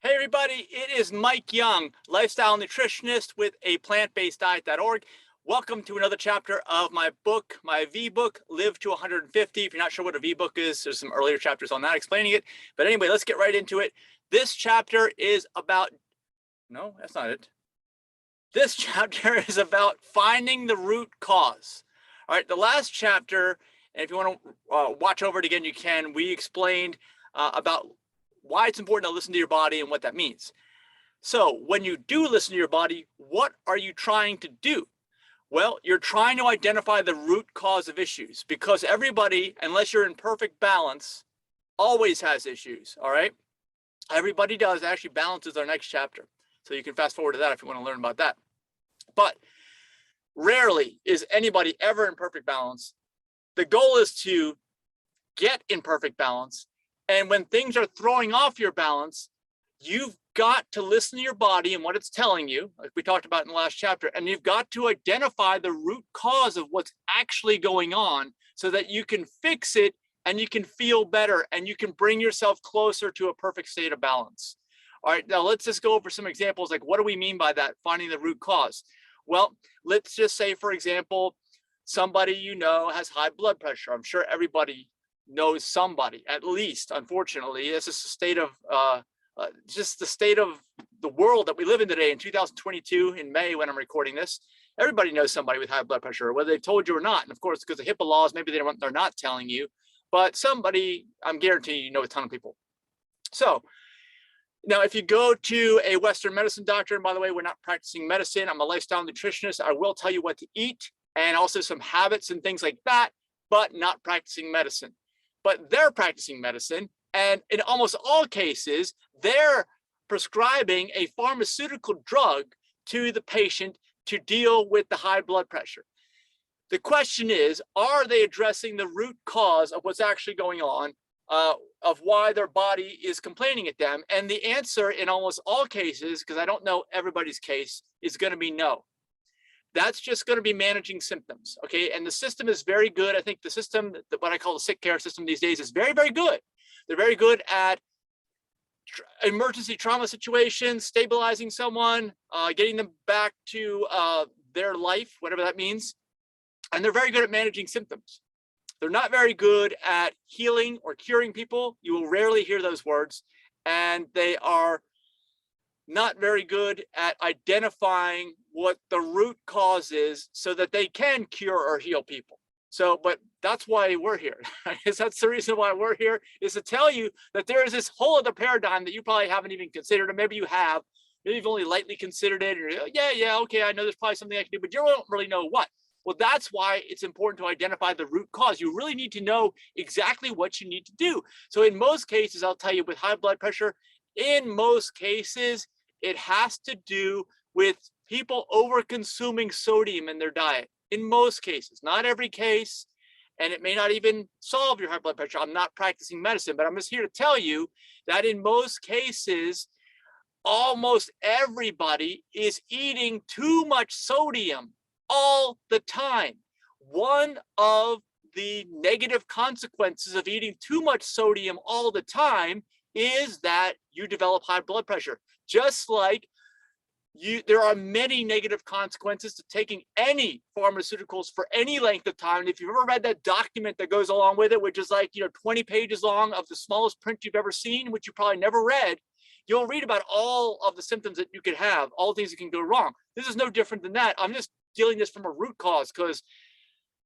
Hey everybody, it is Mike Young, lifestyle nutritionist with aPlantBasedDiet.org. Welcome to another chapter of my book, my V-book, Live to 150. If you're not sure what a V-book is, there's some earlier chapters on that explaining it. But anyway, let's get right into it. This chapter is about, no, that's not it. This chapter is about finding the root cause. All right, the last chapter, and if you want to watch over it again, you can. We explained about why it's important to listen to your body and what that means. So when you do listen to your body, what are you trying to do? Well, you're trying to identify the root cause of issues because everybody, unless you're in perfect balance, always has issues. All right. Everybody does. Actually, balance is our next chapter. So you can fast forward to that if you want to learn about that. But rarely is anybody ever in perfect balance. The goal is to get in perfect balance. And when things are throwing off your balance, you've got to listen to your body and what it's telling you, like we talked about in the last chapter, and you've got to identify the root cause of what's actually going on so that you can fix it and you can feel better and you can bring yourself closer to a perfect state of balance. All right, now let's just go over some examples. Like, what do we mean by that, finding the root cause? Well, let's just say, for example, somebody you know has high blood pressure. I'm sure everybody knows somebody, at least. Unfortunately, this is the state of just the state of the world that we live in today in 2022 in May when I'm recording this. Everybody knows somebody with high blood pressure, whether they've told you or not. And of course, because of HIPAA laws, maybe they're not telling you, but somebody, I'm guaranteeing you know a ton of people. So now, if you go to a Western medicine doctor, and by the way, we're not practicing medicine, I'm a lifestyle nutritionist, I will tell you what to eat and also some habits and things like that, but not practicing medicine. But they're practicing medicine, and in almost all cases, they're prescribing a pharmaceutical drug to the patient to deal with the high blood pressure. The question is, are they addressing the root cause of what's actually going on, of why their body is complaining at them? And the answer in almost all cases, because I don't know everybody's case, is going to be no. That's just going to be managing symptoms. Okay. And the system is very good. I think the system, what I call the sick care system these days, is very, very good. They're very good at emergency trauma situations, stabilizing someone, getting them back to their life, whatever that means. And they're very good at managing symptoms. They're not very good at healing or curing people. You will rarely hear those words. And they are not very good at identifying what the root cause is so that they can cure or heal people. So, but that's why we're here. I guess that's the reason why we're here, is to tell you that there is this whole other paradigm that you probably haven't even considered, or maybe you have, maybe you've only lightly considered it, or yeah, okay, I know there's probably something I can do, but you don't really know what. Well, that's why it's important to identify the root cause. You really need to know exactly what you need to do. So in most cases, I'll tell you, with high blood pressure, in most cases, it has to do with people over consuming sodium in their diet. In most cases, not every case, and it may not even solve your high blood pressure. I'm not practicing medicine, but I'm just here to tell you that in most cases, almost everybody is eating too much sodium all the time. One of the negative consequences of eating too much sodium all the time is that you develop high blood pressure. Just like there are many negative consequences to taking any pharmaceuticals for any length of time. And if you've ever read that document that goes along with it, which is like 20 pages long of the smallest print you've ever seen, which you probably never read, you'll read about all of the symptoms that you could have, all the things that can go wrong. This is no different than that. I'm just dealing this from a root cause, because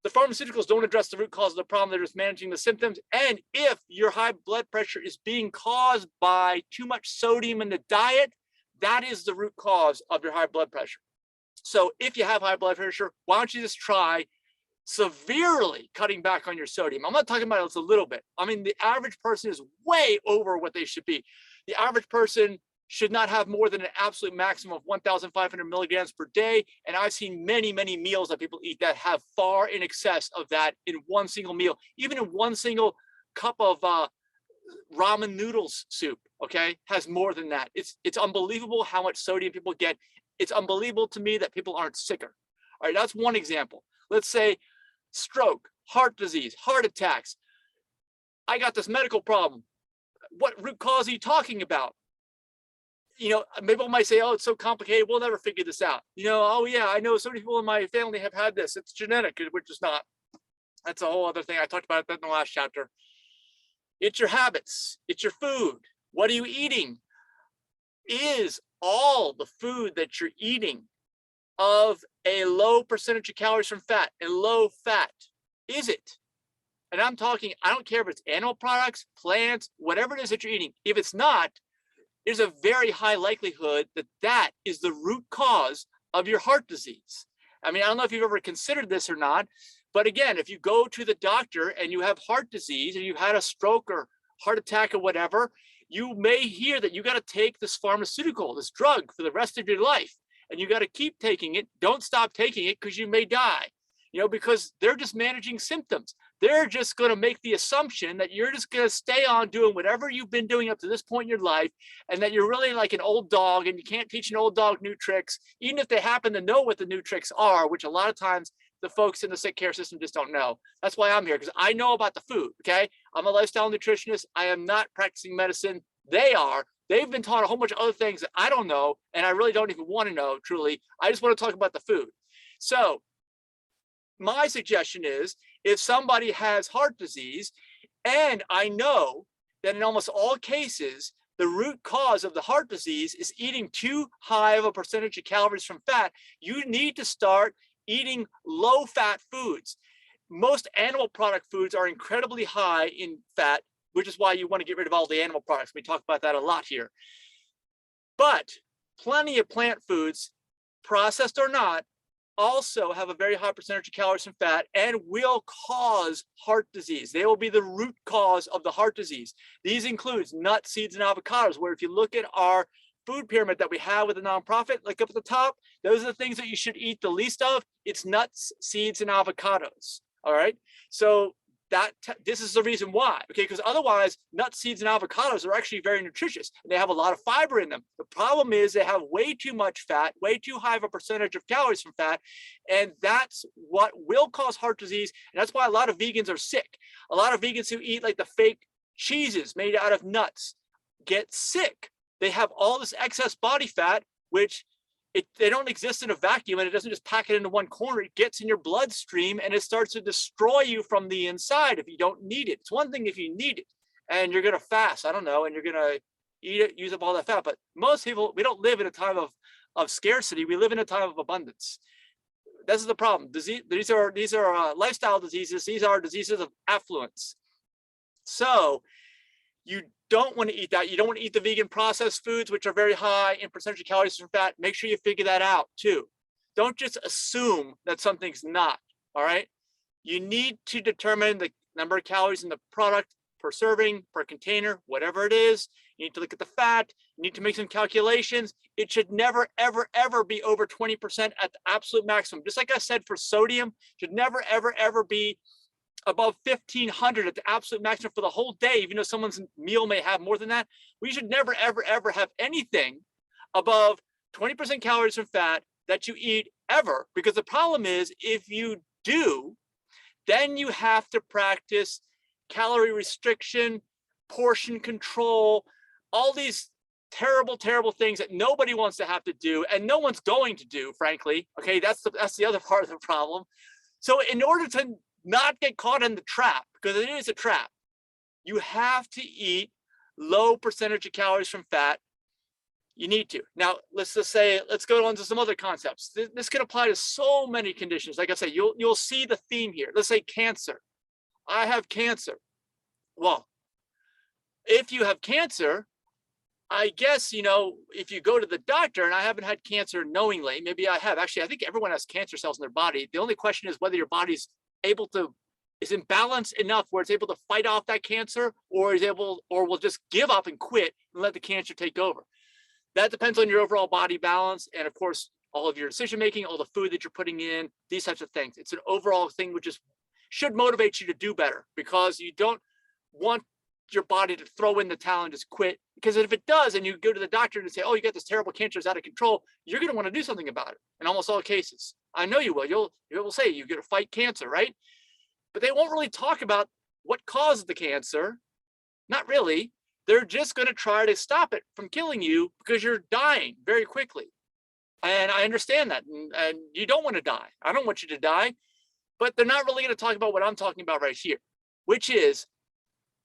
the pharmaceuticals don't address the root cause of the problem. They're just managing the symptoms. And if your high blood pressure is being caused by too much sodium in the diet, that is the root cause of your high blood pressure. So if you have high blood pressure, why don't you just try severely cutting back on your sodium? I'm not talking about it's a little bit. I mean, the average person is way over what they should be. The average person should not have more than an absolute maximum of 1,500 milligrams per day. And I've seen many, many meals that people eat that have far in excess of that in one single meal, even in one single cup of ramen noodles soup, okay, has more than that. It's unbelievable how much sodium people get. It's unbelievable to me that people aren't sicker. All right, that's one example. Let's say stroke, heart disease, heart attacks. I got this medical problem. What root cause are you talking about? people might say, oh, it's so complicated, we'll never figure this out. Oh yeah, I know so many people in my family have had this. It's genetic, which is not. That's a whole other thing. I talked about that in the last chapter. It's your habits. It's your food. What are you eating? Is all the food that you're eating of a low percentage of calories from fat and low fat? Is it? And I'm talking, I don't care if it's animal products, plants, whatever it is that you're eating. If it's not, there's a very high likelihood that that is the root cause of your heart disease. I mean, I don't know if you've ever considered this or not, but again, if you go to the doctor and you have heart disease or you've had a stroke or heart attack or whatever, you may hear that you got to take this pharmaceutical, this drug for the rest of your life. And you got to keep taking it. Don't stop taking it because you may die, because they're just managing symptoms. They're just going to make the assumption that you're just going to stay on doing whatever you've been doing up to this point in your life, and that you're really like an old dog and you can't teach an old dog new tricks, even if they happen to know what the new tricks are, which a lot of times the folks in the sick care system just don't know. That's why I'm here, because I know about the food, okay? I'm a lifestyle nutritionist. I am not practicing medicine. They are. They've been taught a whole bunch of other things that I don't know, and I really don't even want to know, truly. I just want to talk about the food. So my suggestion is, if somebody has heart disease, and I know that in almost all cases, the root cause of the heart disease is eating too high of a percentage of calories from fat, you need to start eating low-fat foods. Most animal product foods are incredibly high in fat, which is why you want to get rid of all the animal products. We talk about that a lot here. But plenty of plant foods, processed or not, also have a very high percentage of calories from fat and will cause heart disease. They will be the root cause of the heart disease. These includes nuts, seeds, and avocados, where if you look at our food pyramid that we have with the nonprofit, like up at the top, those are the things that you should eat the least of. It's nuts, seeds, and avocados. All right. So this is the reason why, okay? Because otherwise, nuts, seeds, and avocados are actually very nutritious, and they have a lot of fiber in them. The problem is they have way too much fat, way too high of a percentage of calories from fat, and that's what will cause heart disease. And that's why a lot of vegans are sick. A lot of vegans who eat like the fake cheeses made out of nuts get sick. They have all this excess body fat, which they don't exist in a vacuum, and it doesn't just pack it into one corner. It gets in your bloodstream and it starts to destroy you from the inside if you don't need it. It's one thing if you need it and you're going to fast, I don't know, and you're going to eat it, use up all that fat. But most people, we don't live in a time of scarcity. We live in a time of abundance. This is the problem. These are lifestyle diseases. These are diseases of affluence. So you don't want to eat that. You don't want to eat the vegan processed foods, which are very high in percentage of calories from fat. Make sure you figure that out too. Don't just assume that something's not, all right? You need to determine the number of calories in the product per serving, per container, whatever it is. You need to look at the fat. You need to make some calculations. It should never, ever, ever be over 20% at the absolute maximum. Just like I said for sodium, should never, ever, ever be above 1,500 at the absolute maximum for the whole day, even though someone's meal may have more than that. We should never, ever, ever have anything above 20% calories from fat that you eat ever, because the problem is if you do, then you have to practice calorie restriction, portion control, all these terrible, terrible things that nobody wants to have to do, and no one's going to do, frankly. Okay, that's the other part of the problem. So in order to not get caught in the trap, because it is a trap, you have to eat low percentage of calories from fat. You need to. Now, let's go on to some other concepts. This can apply to so many conditions. Like I say, you'll see the theme here. Let's say cancer. I have cancer. Well, if you have cancer, I guess, if you go to the doctor, and I haven't had cancer knowingly, maybe I have. Actually, I think everyone has cancer cells in their body. The only question is whether your body's is in balance enough where it's able to fight off that cancer, or will just give up and quit and let the cancer take over. That depends on your overall body balance, and of course, all of your decision making, all the food that you're putting in, these types of things. It's an overall thing which should motivate you to do better, because you don't want your body to throw in the towel and just quit. Because if it does, and you go to the doctor and say, oh, you got this terrible cancer, it's out of control, you're going to want to do something about it in almost all cases. I know you will. You will say you're going to fight cancer, right? But they won't really talk about what caused the cancer. Not really. they're just going to try to stop it from killing you because you're dying very quickly. And I understand that. And you don't want to die. I don't want you to die. But they're not really going to talk about what I'm talking about right here, which is,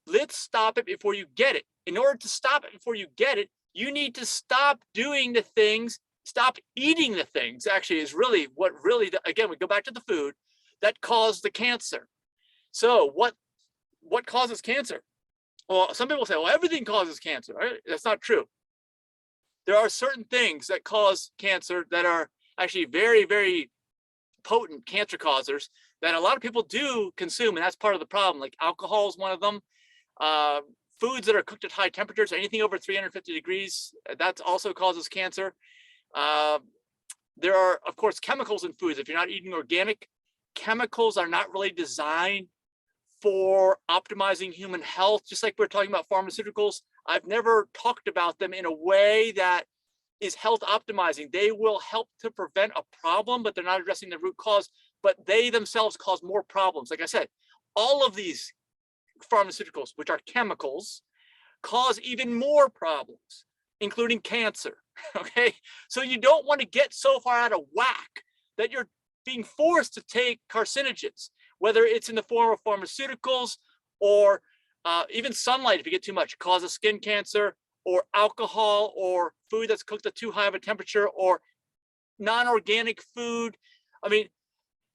let's stop it before you get it. In order to stop it before you get it, you need to stop doing the things, stop eating the things, actually, is really what really, again, we go back to the food that caused the cancer. So what causes cancer? Well, some people say, well, everything causes cancer. Right? That's not true. There are certain things that cause cancer that are actually very, very potent cancer causers that a lot of people do consume, and that's part of the problem. Like alcohol is one of them. Foods that are cooked at high temperatures, anything over 350 degrees, that also causes cancer. There are, of course, chemicals in foods. If you're not eating organic, chemicals are not really designed for optimizing human health. Just like we're talking about pharmaceuticals, I've never talked about them in a way that is health optimizing. They will help to prevent a problem, but they're not addressing the root cause, but they themselves cause more problems. Like I said, all of these pharmaceuticals, which are chemicals, cause even more problems, including cancer. Okay, so you don't want to get so far out of whack that you're being forced to take carcinogens, whether it's in the form of pharmaceuticals or even sunlight. If you get too much, causes skin cancer, or alcohol, or food that's cooked at too high of a temperature, or non-organic food. I mean,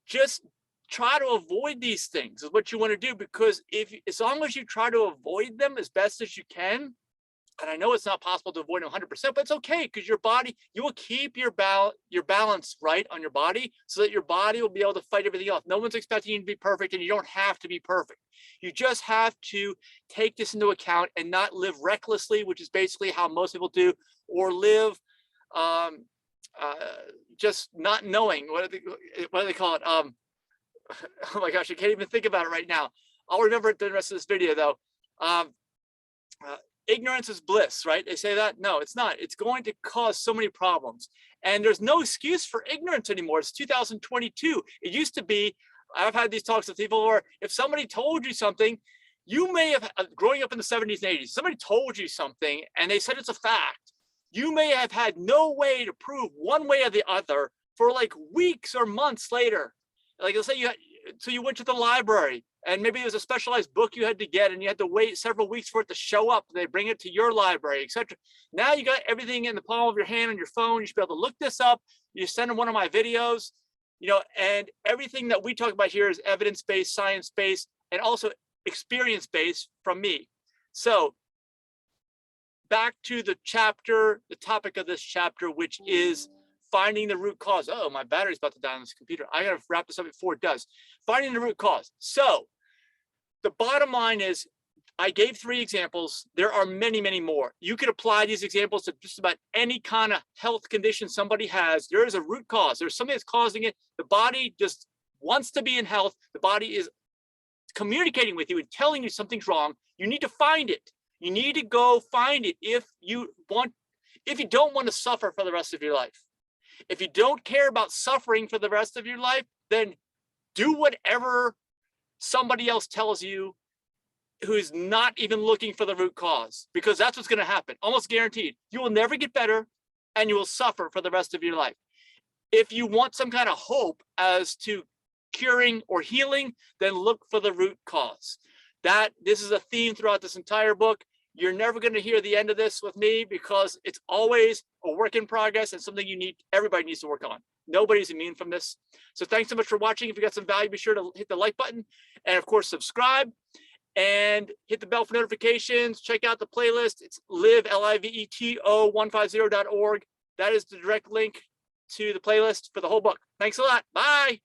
just try to avoid these things is what you want to do, because as long as you try to avoid them as best as you can, and I know it's not possible to avoid them 100%, but it's okay, because your body, you will keep your balance right on your body, so that your body will be able to fight everything else. No one's expecting you to be perfect, and you don't have to be perfect. You just have to take this into account and not live recklessly, which is basically how most people do, or live just not knowing, what do they call it? Oh my gosh, I can't even think about it right now. I'll remember it the rest of this video though. Ignorance is bliss, right? They say that. No, it's not. It's going to cause so many problems. And there's no excuse for ignorance anymore. It's 2022. It used to be, I've had these talks with people where if somebody told you something, you may have, growing up in the 70s and 80s, somebody told you something and they said it's a fact. You may have had no way to prove one way or the other for like weeks or months later. Like let's say you went to the library and maybe there's a specialized book you had to get and you had to wait several weeks for it to show up. They bring it to your library, etc. Now you got everything in the palm of your hand on your phone. You should be able to look this up. You send them one of my videos, and everything that we talk about here is evidence-based, science-based, and also experience-based from me. So back to the topic of this chapter, which is finding the root cause. Oh, my battery's about to die on this computer. I gotta wrap this up before it does. Finding the root cause. So the bottom line is, I gave 3 examples. There are many, many more. You could apply these examples to just about any kind of health condition somebody has. There is a root cause. There's something that's causing it. The body just wants to be in health. The body is communicating with you and telling you something's wrong. You need to find it. You need to go find it if you don't want to suffer for the rest of your life. If you don't care about suffering for the rest of your life, then do whatever somebody else tells you who's not even looking for the root cause, because that's what's going to happen. Almost guaranteed. You will never get better and you will suffer for the rest of your life. If you want some kind of hope as to curing or healing, then look for the root cause. This is a theme throughout this entire book. You're never going to hear the end of this with me, because it's always a work in progress and something everybody needs to work on. Nobody's immune from this. So thanks so much for watching. If you got some value, be sure to hit the like button and of course subscribe and hit the bell for notifications. Check out the playlist. It's liveto150.org. That is the direct link to the playlist for the whole book. Thanks a lot. Bye.